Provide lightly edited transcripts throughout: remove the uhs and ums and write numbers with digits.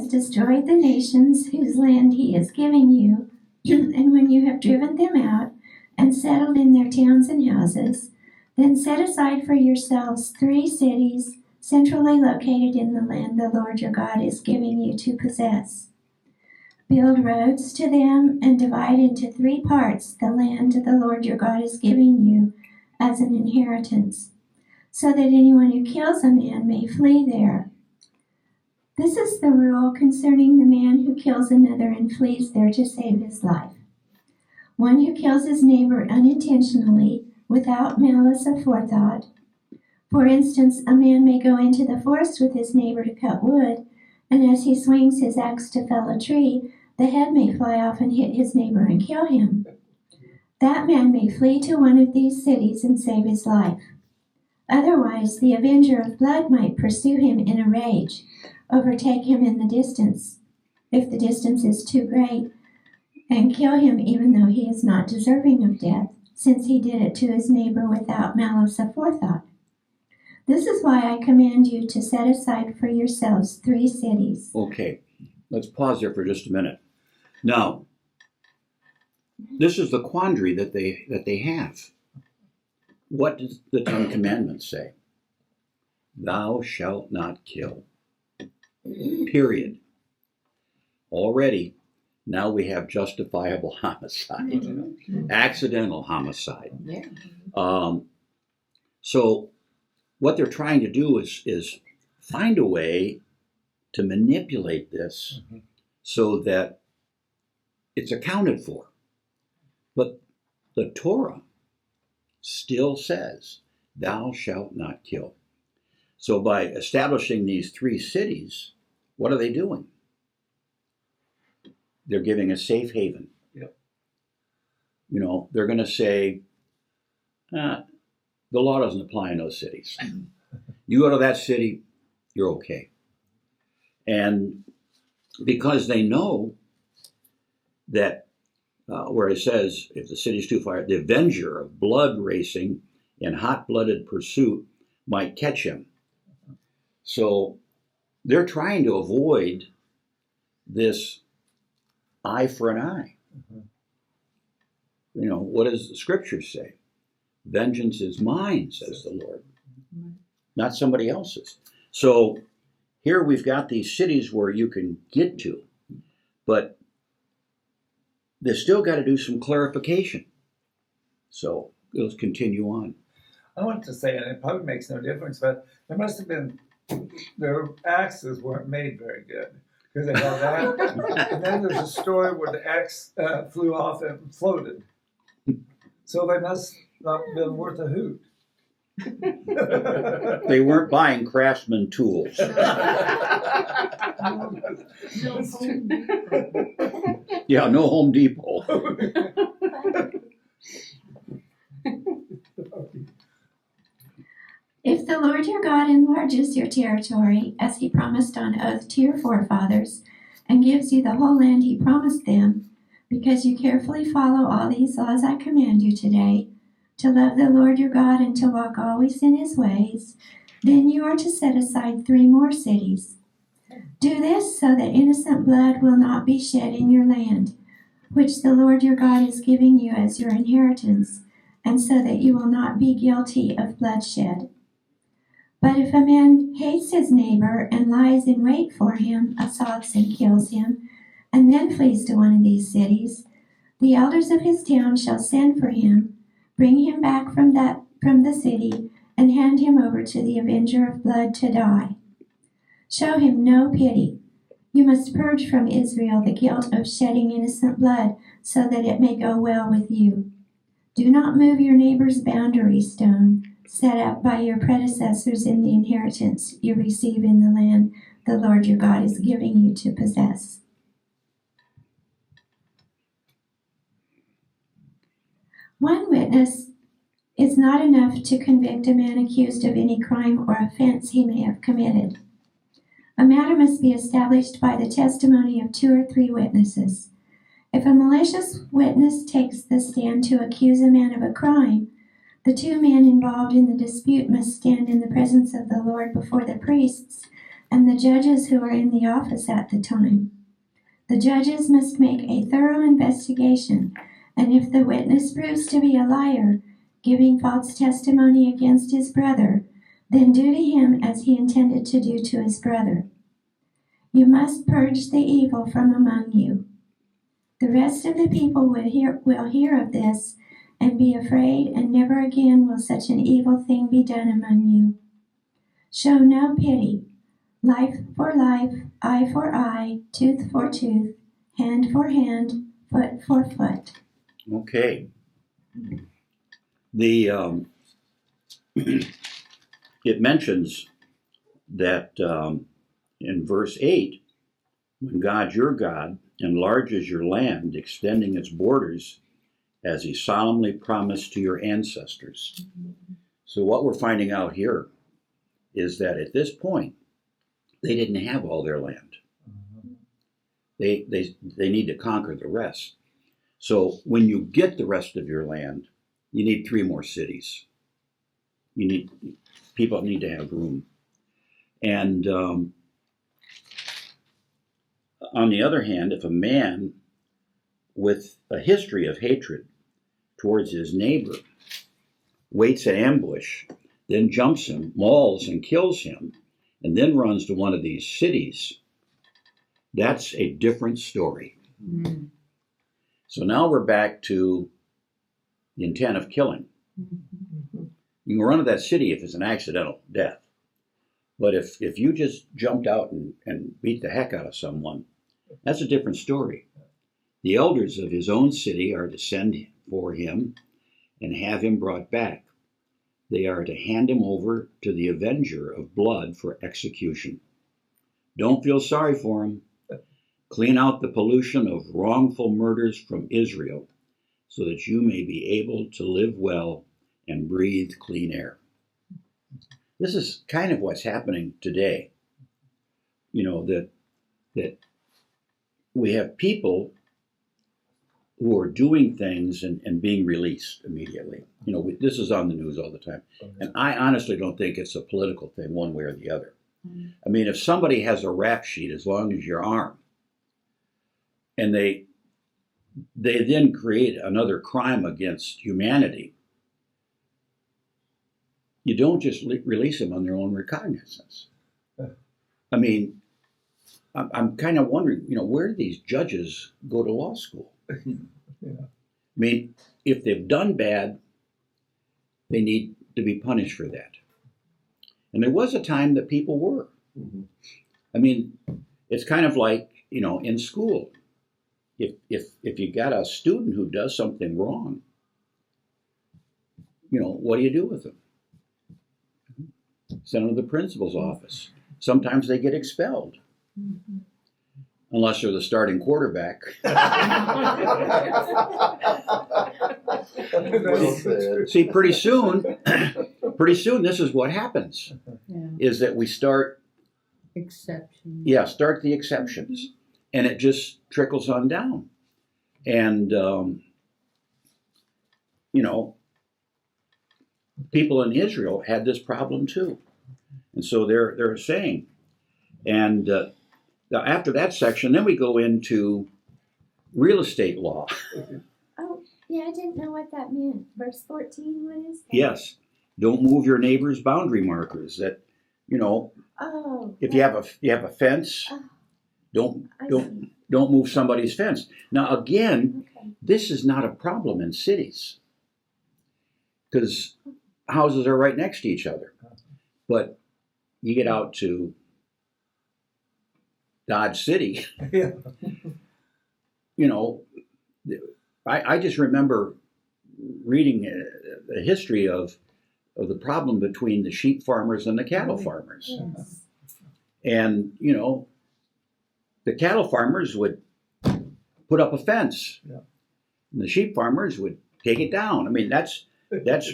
has destroyed the nations whose land he is giving you, and when you have driven them out and settled in their towns and houses, then set aside for yourselves 3 cities centrally located in the land the Lord your God is giving you to possess. Build roads to them and divide into 3 parts the land the Lord your God is giving you as an inheritance, so that anyone who kills a man may flee there. This is the rule concerning the man who kills another and flees there to save his life. One who kills his neighbor unintentionally, without malice aforethought. For instance, a man may go into the forest with his neighbor to cut wood, and as he swings his axe to fell a tree, the head may fly off and hit his neighbor and kill him. That man may flee to one of these cities and save his life. Otherwise, the avenger of blood might pursue him in a rage, overtake him in the distance, if the distance is too great, and kill him even though he is not deserving of death, since he did it to his neighbor without malice aforethought. This is why I command you to set aside for yourselves 3 cities. Okay, let's pause there for just a minute. Now, this is the quandary that they have. What does the 10 Commandments say? Thou shalt not kill. Period. Already, now we have justifiable homicide, accidental homicide. So what they're trying to do is find a way to manipulate this so that it's accounted for. But the Torah still says, thou shalt not kill. So by establishing these 3 cities, what are they doing? They're giving a safe haven. Yep. You know, they're going to say, the law doesn't apply in those cities. You go to that city, you're okay. And because they know that where it says, if the city's too far, the avenger of blood racing in hot-blooded pursuit might catch him. So they're trying to avoid this eye for an eye. You know, what does the scripture say? Vengeance is mine, says the Lord, not somebody else's. So here we've got these cities where you can get to, but they still got to do some clarification. So let's continue on. I want to say, and it probably makes no difference, but there must have been, their axes weren't made very good. Because they held that. And then there's a story where the axe flew off and floated. So they must not have been worth a hoot. They weren't buying Craftsman tools. Yeah, no Home Depot. If the Lord your God enlarges your territory, as he promised on oath to your forefathers, and gives you the whole land he promised them, because you carefully follow all these laws I command you today, to love the Lord your God and to walk always in his ways, then you are to set aside 3 more cities. Do this so that innocent blood will not be shed in your land, which the Lord your God is giving you as your inheritance, and so that you will not be guilty of bloodshed. But if a man hates his neighbor and lies in wait for him, assaults and kills him, and then flees to one of these cities, the elders of his town shall send for him, bring him back from the city, and hand him over to the avenger of blood to die. Show him no pity. You must purge from Israel the guilt of shedding innocent blood, so that it may go well with you. Do not move your neighbor's boundary stone, set up by your predecessors in the inheritance you receive in the land the Lord your God is giving you to possess. One witness is not enough to convict a man accused of any crime or offense he may have committed. A matter must be established by the testimony of 2 or 3 witnesses. If a malicious witness takes the stand to accuse a man of a crime, the 2 men involved in the dispute must stand in the presence of the Lord before the priests and the judges who are in the office at the time. The judges must make a thorough investigation, and if the witness proves to be a liar, giving false testimony against his brother, then do to him as he intended to do to his brother. You must purge the evil from among you. The rest of the people will hear of this and be afraid, and never again will such an evil thing be done among you. Show no pity. Life for life, eye for eye, tooth for tooth, hand for hand, foot for foot. Okay. The it mentions that in verse 8, when God your God enlarges your land, extending its borders as he solemnly promised to your ancestors. So what we're finding out here is that at this point, they didn't have all their land. They need to conquer the rest. So when you get the rest of your land, you need 3 more cities. People need to have room. And on the other hand, if a man with a history of hatred towards his neighbor waits an ambush, then jumps him, mauls and kills him, and then runs to one of these cities, that's a different story. Mm. So now we're back to the intent of killing. You can run to that city if it's an accidental death. But if you just jumped out and beat the heck out of someone, that's a different story. The elders of his own city are to send for him and have him brought back. They are to hand him over to the avenger of blood for execution. Don't feel sorry for him. Clean out the pollution of wrongful murders from Israel so that you may be able to live well and breathe clean air. This is kind of what's happening today. You know, that we have people who are doing things and being released immediately. You know, this is on the news all the time. And I honestly don't think it's a political thing one way or the other. I mean, if somebody has a rap sheet as long as your arm, and they then create another crime against humanity, you don't just release them on their own recognizance. I mean, I'm kind of wondering, you know, where do these judges go to law school? Yeah. I mean, if they've done bad, they need to be punished for that. And there was a time that people were. I mean, it's kind of like, you know, in school, if you got a student who does something wrong, you know, what do you do with them? Send them to the principal's office. Sometimes they get expelled. Unless they're the starting quarterback. See, pretty soon, this is what happens, Yeah. is that we start Exception. the exceptions, and it just trickles on down. And, you know, people in Israel had this problem too. And so they're saying, and now after that section, then we go into real estate law. Oh, yeah, I didn't know what that meant. Verse 14, what is that? Yes, don't move your neighbor's boundary markers. That, you know, Oh. if you have a fence, don't move somebody's fence. Now again, Okay. this is not a problem in cities because houses are right next to each other. But you get out to Dodge City, Yeah. you know, I just remember reading the history of the problem between the sheep farmers and the cattle farmers. Yes. And, you know, the cattle farmers would put up a fence. Yeah. And the sheep farmers would take it down. I mean, that's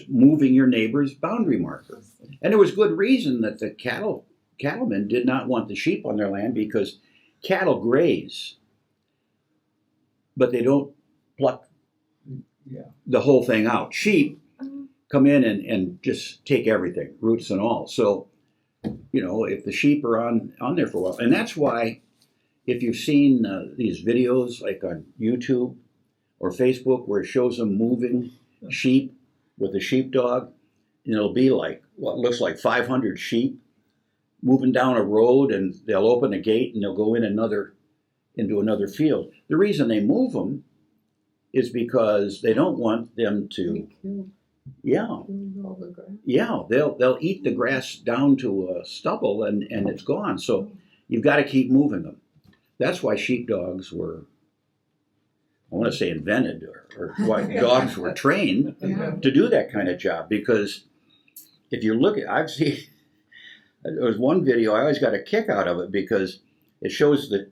moving your neighbor's boundary marker. And there was good reason that the cattlemen did not want the sheep on their land because cattle graze, but they don't pluck the whole thing out. Sheep come in and just take everything, roots and all. So if the sheep are on there for a while. And that's why, if you've seen these videos like on YouTube or Facebook where it shows them moving sheep with a sheepdog, and it'll be like what looks like 500 sheep moving down a road, and they'll open a gate and they'll go into another field. The reason they move them is because they don't want them to. Yeah, they'll eat the grass down to a stubble and it's gone. So you've got to keep moving them. That's why sheepdogs were, I want to say invented, or why dogs were trained to do that kind of job. Because if you look at, there was one video, I always got a kick out of it because it shows that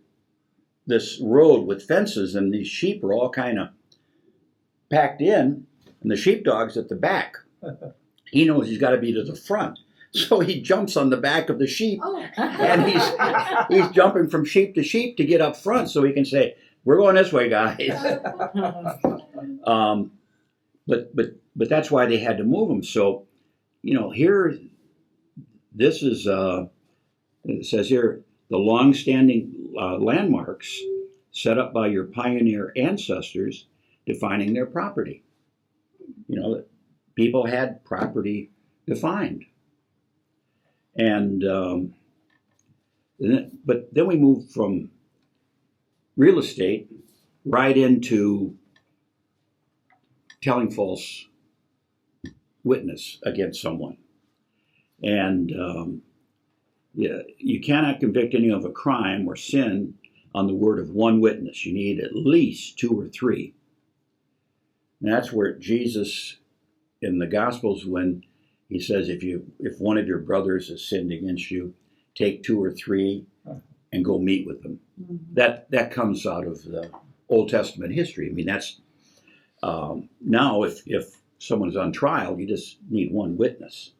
this road with fences and these sheep are all kind of packed in, and the sheepdog's at the back. He knows he's got to be to the front. So he jumps on the back of the sheep, and he's jumping from sheep to sheep to get up front so he can say, "We're going this way, guys." But that's why they had to move them. So, here, this is, it says here, the long-standing landmarks set up by your pioneer ancestors defining their property. People had property defined. And but then we move from real estate right into telling false witness against someone. And you cannot convict anyone of a crime or sin on the word of one witness. You need at least 2 or 3. And that's where Jesus in the Gospels, when he says, if one of your brothers has sinned against you, take 2 or 3 and go meet with them. Mm-hmm. That comes out of the Old Testament history. I mean, that's now if someone's on trial, you just need one witness.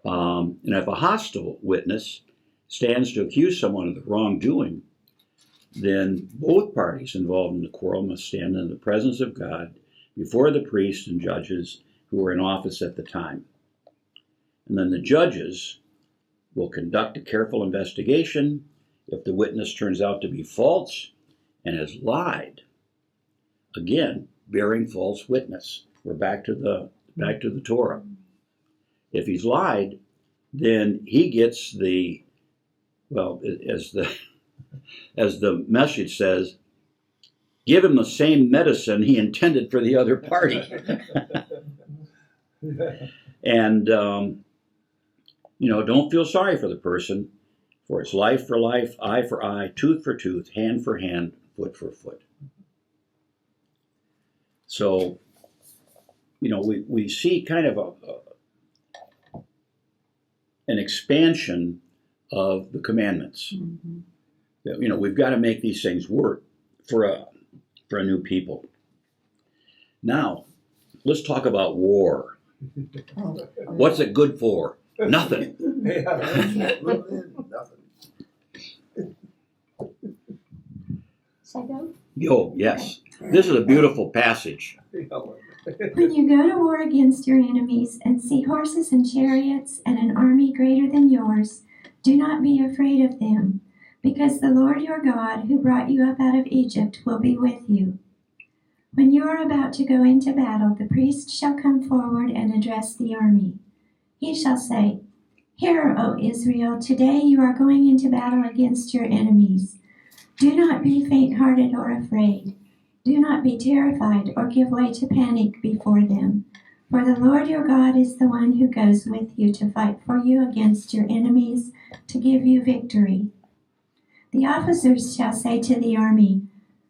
And if a hostile witness stands to accuse someone of the wrongdoing, then both parties involved in the quarrel must stand in the presence of God before the priests and judges who were in office at the time. And then the judges will conduct a careful investigation. If the witness turns out to be false and has lied, again, bearing false witness. We're back to the Torah. If he's lied, then he gets as the message says, give him the same medicine he intended for the other party. And, don't feel sorry for the person, for it's life for life, eye for eye, tooth for tooth, hand for hand, foot for foot. So, we see kind of an expansion of the commandments. Mm-hmm. That, we've got to make these things work for a new people. Now, let's talk about war. What's it good for? Nothing. Yes. This is a beautiful passage. When you go to war against your enemies and see horses and chariots and an army greater than yours, do not be afraid of them, because the Lord your God, who brought you up out of Egypt, will be with you. When you are about to go into battle, the priest shall come forward and address the army. He shall say, "Hear, O Israel, today you are going into battle against your enemies. Do not be faint-hearted or afraid. Do not be terrified or give way to panic before them. For the Lord your God is the one who goes with you to fight for you against your enemies, to give you victory." The officers shall say to the army,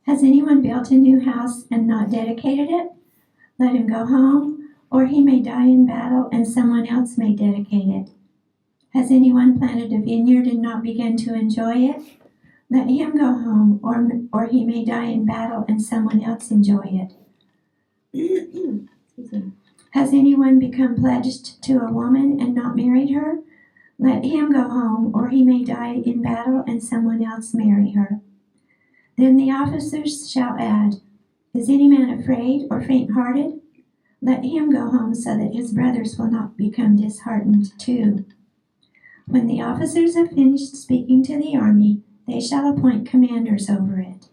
"Has anyone built a new house and not dedicated it? Let him go home, or he may die in battle and someone else may dedicate it. Has anyone planted a vineyard and not begun to enjoy it? Let him go home, or he may die in battle and someone else enjoy it. Has anyone become pledged to a woman and not married her? Let him go home, or he may die in battle and someone else marry her." Then the officers shall add, "Is any man afraid or faint-hearted? Let him go home so that his brothers will not become disheartened too." When the officers have finished speaking to the army, they shall appoint commanders over it.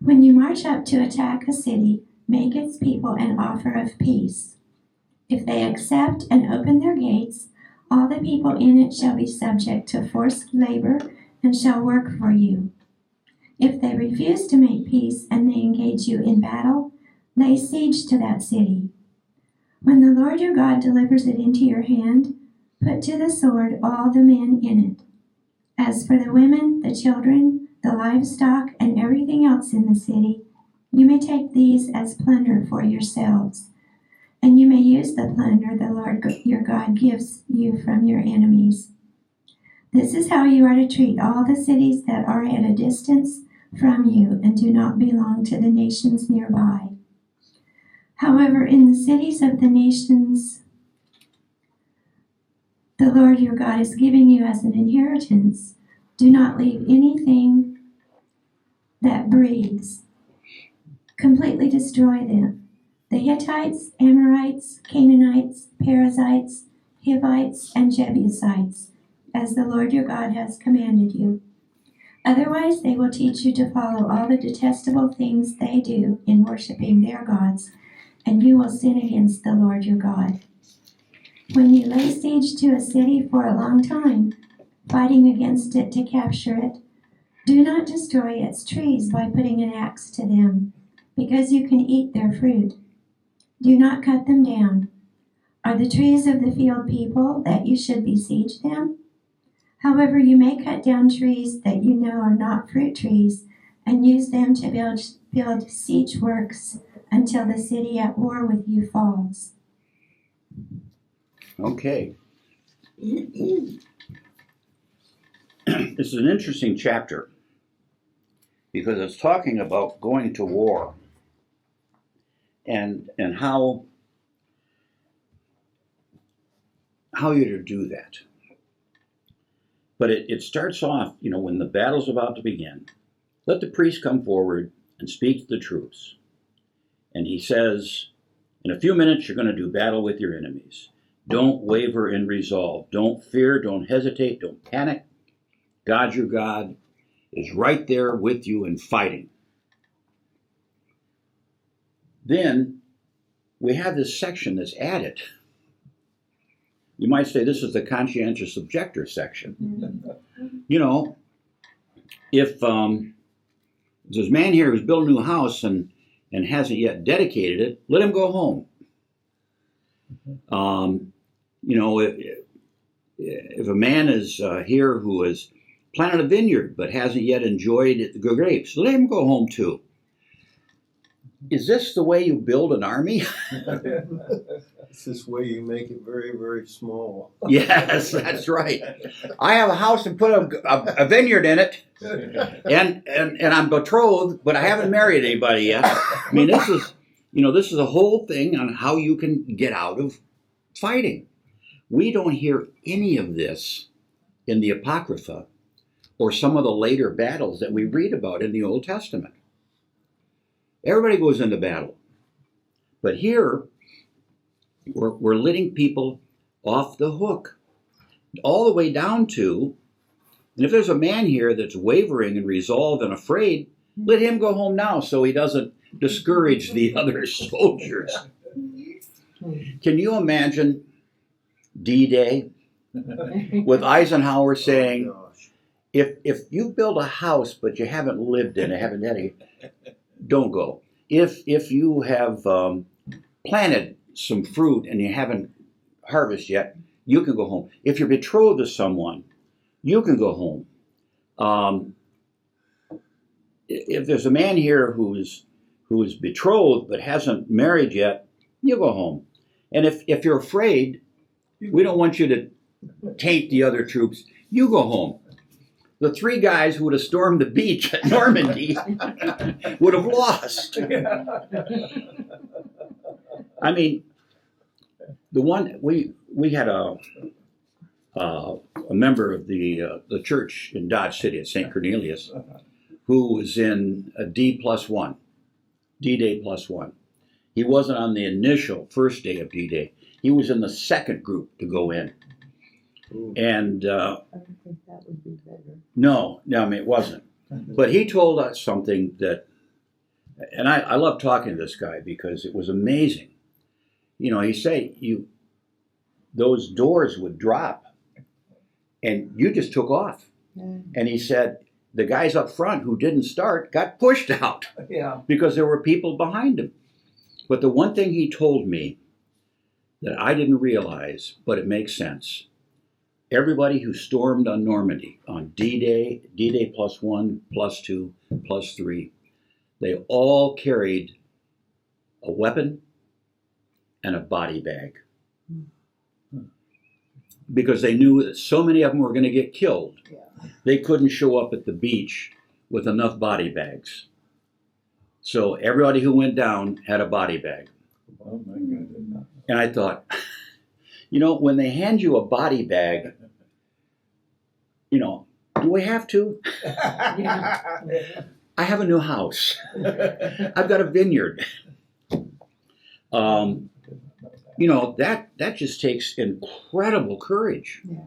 When you march up to attack a city, make its people an offer of peace. If they accept and open their gates, all the people in it shall be subject to forced labor and shall work for you. If they refuse to make peace and they engage you in battle, lay siege to that city. When the Lord your God delivers it into your hand, put to the sword all the men in it. As for the women, the children, the livestock, and everything else in the city, you may take these as plunder for yourselves, and you may use the plunder the Lord your God gives you from your enemies. This is how you are to treat all the cities that are at a distance from you and do not belong to the nations nearby. However, in the cities of the nations the Lord your God is giving you as an inheritance, do not leave anything that breathes. Completely destroy them. The Hittites, Amorites, Canaanites, Perizzites, Hivites, and Jebusites, as the Lord your God has commanded you. Otherwise, they will teach you to follow all the detestable things they do in worshiping their gods, and you will sin against the Lord your God. When you lay siege to a city for a long time, fighting against it to capture it, do not destroy its trees by putting an axe to them, because you can eat their fruit. Do not cut them down. Are the trees of the field people that you should besiege them? However, you may cut down trees that you know are not fruit trees and use them to build siege works until the city at war with you falls. Okay. This is an interesting chapter because it's talking about going to war and how you're to do that. But it starts off, when the battle's about to begin, let the priest come forward and speak to the troops. And he says, in a few minutes, you're going to do battle with your enemies. Don't waver in resolve. Don't fear. Don't hesitate. Don't panic. God, your God, is right there with you and fighting. Then we have this section that's added. You might say this is the conscientious objector section. Mm-hmm. If there's a man here who's built a new house and hasn't yet dedicated it, let him go home. If a man is here who has planted a vineyard but hasn't yet enjoyed the grapes, let him go home too. Is this the way you build an army? It's this way you make it very, very small. Yes, that's right. I have a house and put a vineyard in it, and I'm betrothed, but I haven't married anybody yet. I mean, this is a whole thing on how you can get out of fighting. We don't hear any of this in the Apocrypha or some of the later battles that we read about in the Old Testament. Everybody goes into battle. But here, we're letting people off the hook. All the way down to, and if there's a man here that's wavering in resolve and afraid, let him go home now so he doesn't discourage the other soldiers. Can you imagine D-Day with Eisenhower saying, if you build a house but you haven't lived in it, don't go. If you have planted some fruit and you haven't harvested yet, you can go home. If you're betrothed to someone, you can go home. If there's a man here who is betrothed but hasn't married yet, you go home. And if you're afraid, we don't want you to taint the other troops, you go home. The three guys who would have stormed the beach at Normandy would have lost. I mean, the one we had a member of the church in Dodge City at St. Cornelius who was in a D+1, D-Day +1. He wasn't on the initial first day of D-Day. He was in the second group to go in. Ooh. And I don't think that would be better. no, I mean, it wasn't. But he told us something that, and I love talking to this guy because it was amazing. He said, those doors would drop and you just took off. Yeah. And he said, the guys up front who didn't start got pushed out Yeah. because there were people behind him. But the one thing he told me that I didn't realize, but it makes sense. Everybody who stormed on Normandy on D-Day, D-Day +1, +2, +3, they all carried a weapon and a body bag. Because they knew that so many of them were going to get killed, they couldn't show up at the beach with enough body bags. So everybody who went down had a body bag. Oh my goodness. And I thought, when they hand you a body bag, do we have to? I have a new house. I've got a vineyard. That just takes incredible courage. Yeah,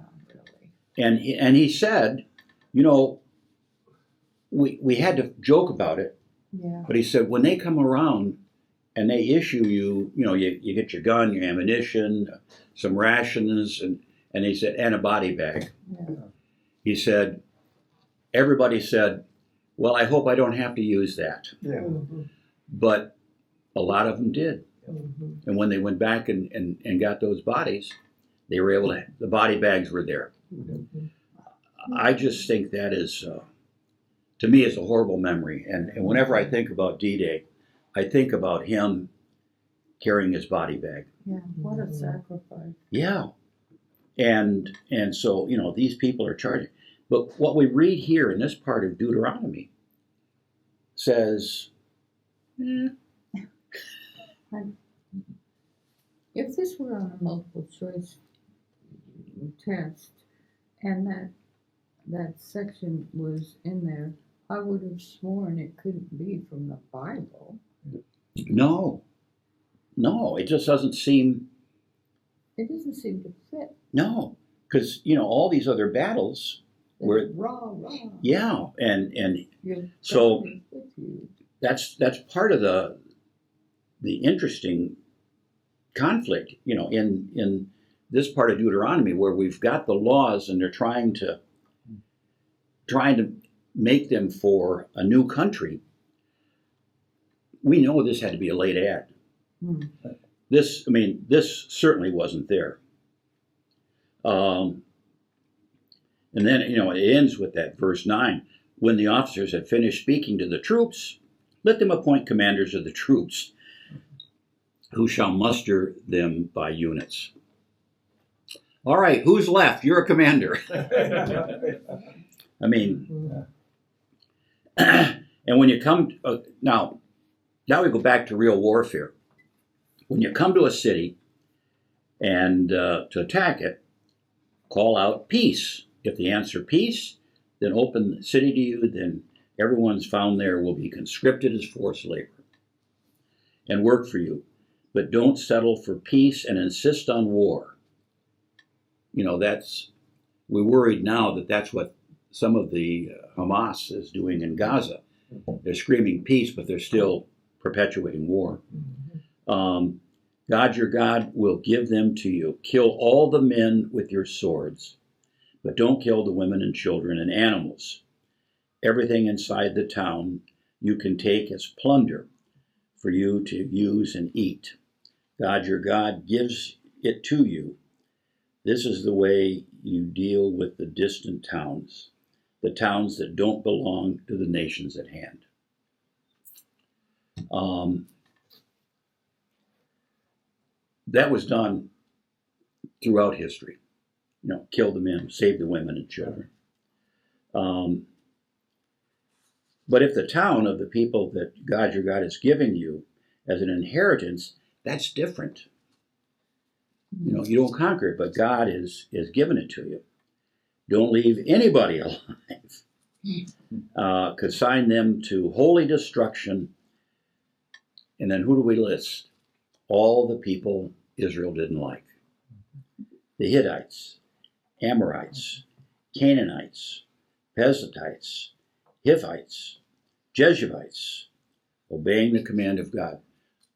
really. And he said, we had to joke about it, Yeah. but he said when they come around and they issue you, you get your gun, your ammunition, some rations, and he said, and a body bag. Yeah. He said, everybody said, well, I hope I don't have to use that. Yeah. Mhm. But a lot of them did. Mhm. And when they went back and got those bodies, they were able to, the body bags were there. Mhm. I just think that is, to me, is a horrible memory. And whenever I think about D-Day, I think about him carrying his body bag. Yeah, what a sacrifice. Yeah. And so, these people are charging. But what we read here in this part of Deuteronomy says, If this were on a multiple choice test and that section was in there, I would have sworn it couldn't be from the Bible. no, it just doesn't seem, It doesn't seem to fit. no. Because, all these other battles, Where- Rah. yeah. And Your So- God is with you. that's part of the interesting conflict, in this part of Deuteronomy where we've got the laws and they're trying to make them for a new country. We know this had to be a late ad. Hmm. This certainly wasn't there. And then, it ends with that verse 9. When the officers had finished speaking to the troops, let them appoint commanders of the troops who shall muster them by units. All right, who's left? You're a commander. I mean, and when you come, now we go back to real warfare. When you come to a city and to attack it, call out peace. If the answer peace, then open the city to you, then everyone's found there will be conscripted as forced labor and work for you. But don't settle for peace and insist on war. We're worried now that that's what some of the Hamas is doing in Gaza. They're screaming peace, but they're still perpetuating war. God, your God, will give them to you. Kill all the men with your swords, but don't kill the women and children and animals. Everything inside the town you can take as plunder for you to use and eat. God, your God, gives it to you. This is the way you deal with the distant towns, the towns that don't belong to the nations at hand. That was done throughout history. Kill the men, save the women and children. But if the town of the people that God your God is giving you as an inheritance, that's different. You don't conquer it, but God is given it to you. Don't leave anybody alive. Consign them to holy destruction. And then who do we list? All the people Israel didn't like. The Hittites, Amorites, Canaanites, Perizzites, Hittites, Jebusites, obeying the command of God.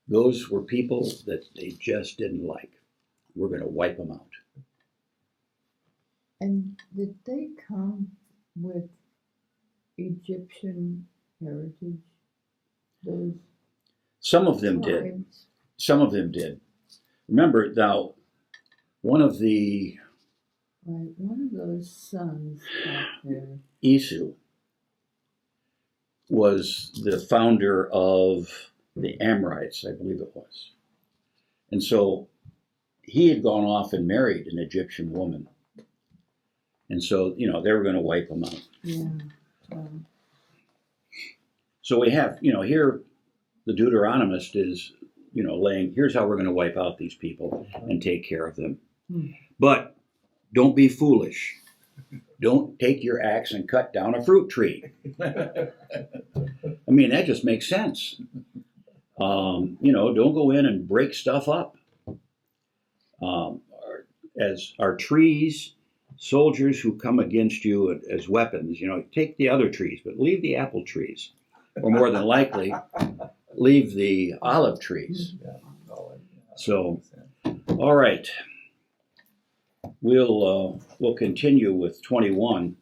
Those were people that they just didn't like. We're going to wipe them out. And did they come with Egyptian heritage? Those Some of them did. tribes? Some of them did. Remember now, one of the Right, one of those sons out there. Esau was the founder of the Amorites, I believe it was. And so he had gone off and married an Egyptian woman. And so, they were going to wipe him out. Yeah. So we have, here the Deuteronomist is, laying, here's how we're going to wipe out these people and take care of them. But don't be foolish. Don't take your axe and cut down a fruit tree. I mean, that just makes sense. Don't go in and break stuff up. As our trees, soldiers who come against you as weapons, take the other trees, but leave the apple trees. Or more than likely, leave the olive trees. So, all right. We'll continue with 21.